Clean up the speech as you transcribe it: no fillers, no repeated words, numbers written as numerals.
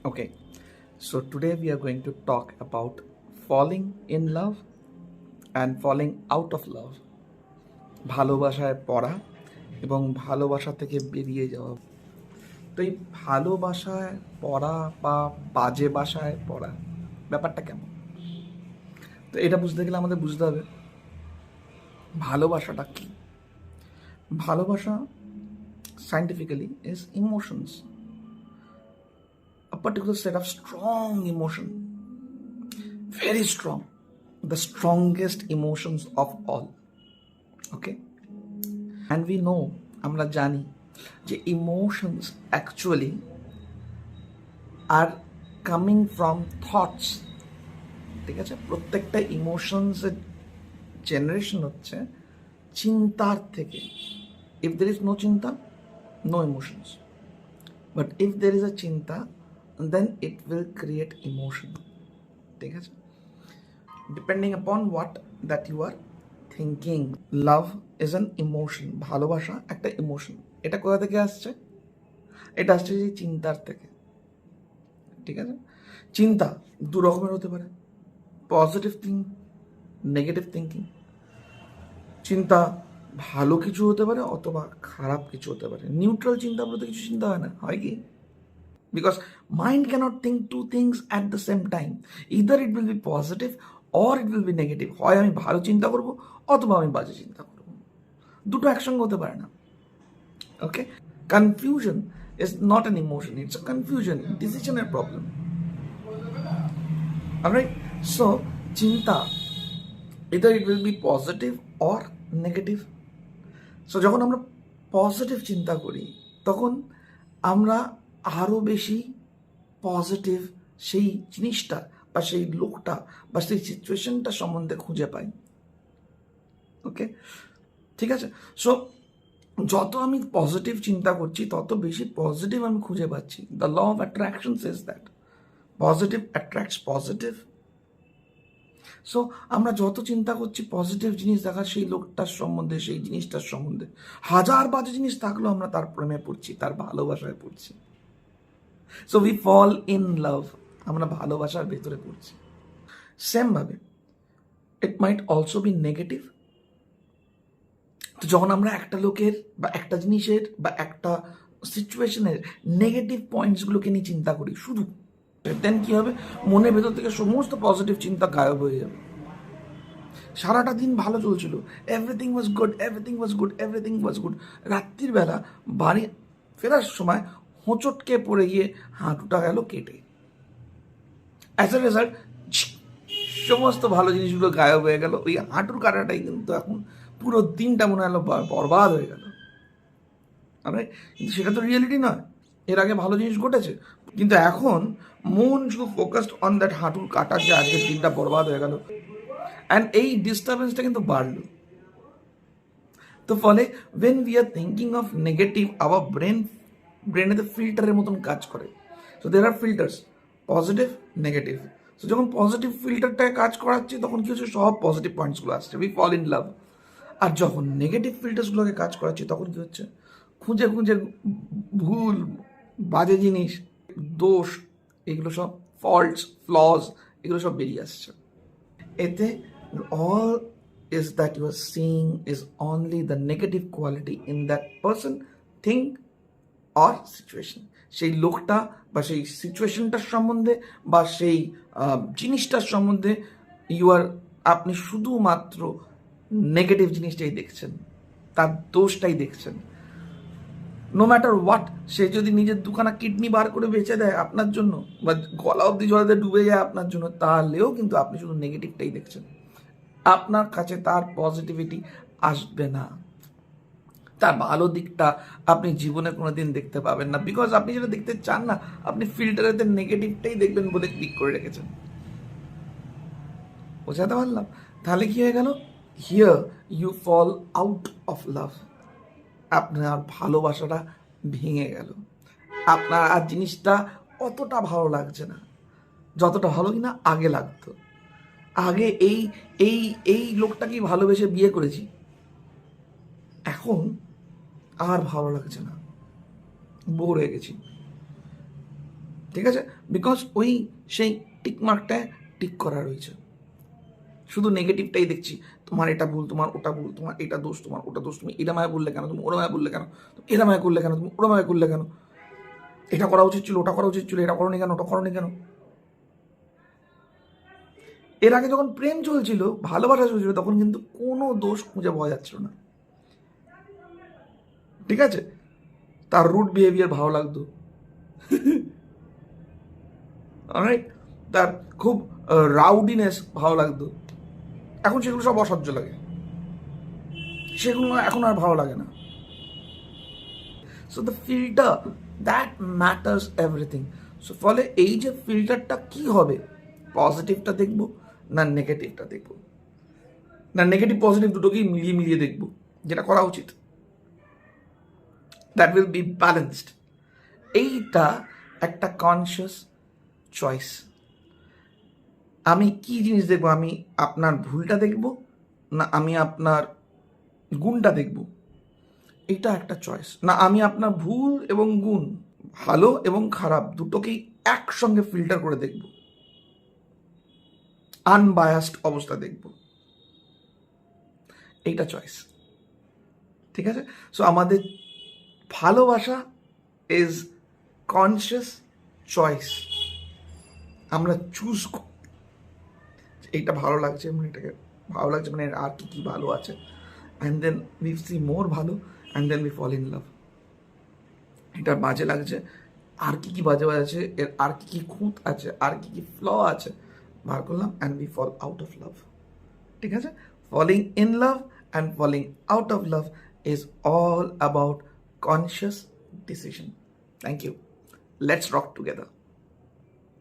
Okay, so today we are going to talk about falling in love and falling out of love. ভালোবাসায় পড়া এবং ভালোবাসা থেকে বেরিয়ে যাওয়া। তো এই ভালোবাসায় পড়া বা বাজে বাসায় পড়া ব্যাপারটা কেমন? তো এটা বুঝতে গেলে আমাদের বুঝতে হবে ভালোবাসাটা কি। ভালোবাসা scientifically is emotions, a particular set of strong emotion, very strong, the strongest emotions of all. Okay, and we know, আমরা জানি যে emotions actually are coming from thoughts. ঠিক আছে, প্রত্যেকটা ইমোশনসের জেনারেশন হচ্ছে চিন্তার থেকে। ইফ দের ইজ নো চিন্তা, no emotions, but if there is a চিন্তা, then it will create emotion. ঠিক আছে, depending upon what that you are thinking. Love is an emotion, ভালোবাসা একটা ইমোশন। এটা কোথা থেকে আসছে? এটা আসছে যে চিন্তার থেকে। ঠিক আছে, চিন্তা দু রকমের হতে পারে, পজিটিভ থিঙ্ক, নেগেটিভ থিঙ্কিং। চিন্তা ভালো কিছু হতে পারে অথবা খারাপ কিছু হতে পারে। নিউট্রাল চিন্তা বলতে কিছু চিন্তা হয় না, হয় কি? Because mind cannot think two things at the same time. Either it will be positive or it will be negative. হয় আমি ভালো চিন্তা করব অথবা আমি বাজে চিন্তা করব, দুটো একসঙ্গে হতে পারে না। Okay, confusion is not an emotion, it's a confusion, ডিসিশনের প্রবলেম। অলরাইট, সো চিন্তা either it will be positive or negative. So যখন আমরা পজিটিভ চিন্তা করি তখন আমরা আরও বেশি পজিটিভ সেই জিনিসটা বা সেই লোকটা বা সেই সিচুয়েশনটা সম্বন্ধে খুঁজে পাই। ওকে, ঠিক আছে। সো যত আমি পজিটিভ চিন্তা করছি তত বেশি পজিটিভ আমি খুঁজে পাচ্ছি। The law of attraction says that positive attracts positive. So আমরা যত চিন্তা করছি পজিটিভ জিনিস দেখার, সেই লোকটার সম্বন্ধে, সেই জিনিসটার সম্বন্ধে, হাজার বাজে জিনিস থাকলেও আমরা তার প্রেমে পড়ছি, তার ভালোবাসায় পড়ছি। So we fall in love, আমরা ভালোবাসার ভেতরে পড়ছি। সেমভাবে it might also be negative. তো যখন আমরা একটা লোকের বা একটা জিনিসের বা একটা সিচুয়েশনের নেগেটিভ পয়েন্টসগুলোকে নিয়ে চিন্তা করি শুধু, দেন কি হবে? মনের ভেতর থেকে সমস্ত পজিটিভ চিন্তা গায়েব হয়ে যাবে। সারাটা দিন ভালো চলছিল, everything was good, everything was good, everything was good. রাত্রির বেলা বাড়ি ফেরার সময় হোঁচটকে পড়ে গিয়ে হাঁটুটা গেল কেটে। অ্যাজ এ রেজাল্ট সমস্ত ভালো জিনিসগুলো গায়েব হয়ে গেল। ওই হাঁটুর কাটাটাই কিন্তু এখন পুরো দিনটা মনে হলো বরবাদ হয়ে গেল। কিন্তু সেটা তো রিয়েলিটি নয়। এর আগে ভালো জিনিস ঘটেছে, কিন্তু এখন মন শুধু ফোকাসড অন দ্যাট হাঁটুর কাটা যে আজকের দিনটা বরবাদ হয়ে গেল। অ্যান্ড এই ডিস্টারবেন্সটা কিন্তু বাড়লো। তো ফলে when we are thinking of negative, our ব্রেনেতে ফিল্টারের মতন কাজ করে। So there are filters, positive, negative. So যখন পজিটিভ ফিল্টারটায় কাজ করাচ্ছি তখন কি হচ্ছে? সব পজিটিভ পয়েন্টসগুলো আসছে, উই ফল ইন লাভ। আর যখন নেগেটিভ ফিল্টার্সগুলোকে কাজ করাচ্ছি তখন কি হচ্ছে? খুঁজে খুঁজে ভুল, বাজে জিনিস, দোষ, এগুলো সব ফল্টস, ফ্লজ, এগুলো সব বেরিয়ে আসছে। এতে all is that you are seeing is only the negative quality in that person, thing or situation. সেই লোকটা বা সেই সিচুয়েশনটার সম্বন্ধে বা সেই জিনিসটার সম্বন্ধে আপনি শুধুমাত্র নেগেটিভ জিনিসটাই দেখছেন, তার দোষটাই দেখছেন। নো ম্যাটার হোয়াট, সে যদি নিজের দুখানা কিডনি বার করে বেঁচে দেয় আপনার জন্য বা গলা অব্দি জলেতে ডুবে যায় আপনার জন্য, তাহলেও কিন্তু আপনি শুধু নেগেটিভটাই দেখছেন। আপনার কাছে তার পজিটিভিটি আসবে না, তার ভালো দিকটা আপনি জীবনে কোনোদিন দেখতে পাবেন না। বিকজ আপনি যেটা দেখতে চান না, আপনি ফিল্টারেতে নেগেটিভটাই দেখবেন বলে ক্লিক করে রেখেছেন। বোঝাতে পারলাম? তাহলে কি হয়ে গেল? Here you fall out of love. আপনার ভালোবাসাটা ভেঙে গেল। আপনার আর জিনিসটা অতটা ভালো লাগছে না যতটা ভালো কিনা আগে লাগতো। আগে এই এই এই লোকটাকেই ভালোবেসে বিয়ে করেছি, এখন আর ভালো লাগছে না, বোর হয়ে গেছি। ঠিক আছে, বিকজ ওই সেই টিক মার্কটায় টিক করা রয়েছে। শুধু নেগেটিভটাই দেখছি, তোমার এটা ভুল, তোমার ওটা ভুল, তোমার এটা দোষ, তোমার ওটা দোষ, তুমি এটা মায় বললে কেন, তুমি ওরা মায় বললে কেন, তুমি এরা মায় করলে কেন, তুমি ওরা মায় করলে কেন, এটা করা উচিত ছিল, ওটা করা উচিত ছিল, এটা করোনি কেন, ওটা করোনি কেন। এর আগে যখন প্রেম চলছিল, ভালোবাসা চলছিল, তখন কিন্তু কোনো দোষ খুঁজে পাওয়া যাচ্ছিল না। ঠিক আছে, তার রুট বিহেভিয়ার ভালো লাগতো, অলরাইট, তার খুব রাউডিনেস ভালো লাগতো। এখন সেগুলো সব অসহ্য লাগে, সেগুলো এখন আর ভালো লাগে না। So the filter that matters everything. So ফলে এই যে ফিল্টারটা কি হবে, পজিটিভটা দেখবো না নেগেটিভটা দেখবো, না নেগেটিভ পজিটিভ দুটোকেই মিলিয়ে মিলিয়ে দেখবো, যেটা করা উচিত। That will be balanced. এইটা একটা কনসিয়াস চয়েস। আমি কি জিনিস দেখবো, আমি আপনার ভুলটা দেখবো না আমি আপনার গুণটা দেখবো, এটা একটা চয়েস। না আমি আপনার ভুল এবং গুণ, ভালো এবং খারাপ দুটোকেই একসঙ্গে ফিল্টার করে দেখব, আনবায়াসড অবস্থা দেখব, এইটা চয়েস। ঠিক আছে, সো আমাদের ভালোবাসা ইজ কনসিয়াস চয়েস। আমরা চুজ, এইটা ভালো লাগছে মানে এটাকে ভালো লাগছে মানে এর আর কি কি ভালো আছে, and then we see more ভালো, and then we fall in love. এটা বাজে লাগছে, আর কি কি বাজে আছে, এর আর কি কি খুঁত আছে, আর কি কি ফ্ল আছে বার করলাম, and we fall out of love. ঠিক আছে, falling in love and falling out of love is all about conscious decision. Thank you, let's rock together.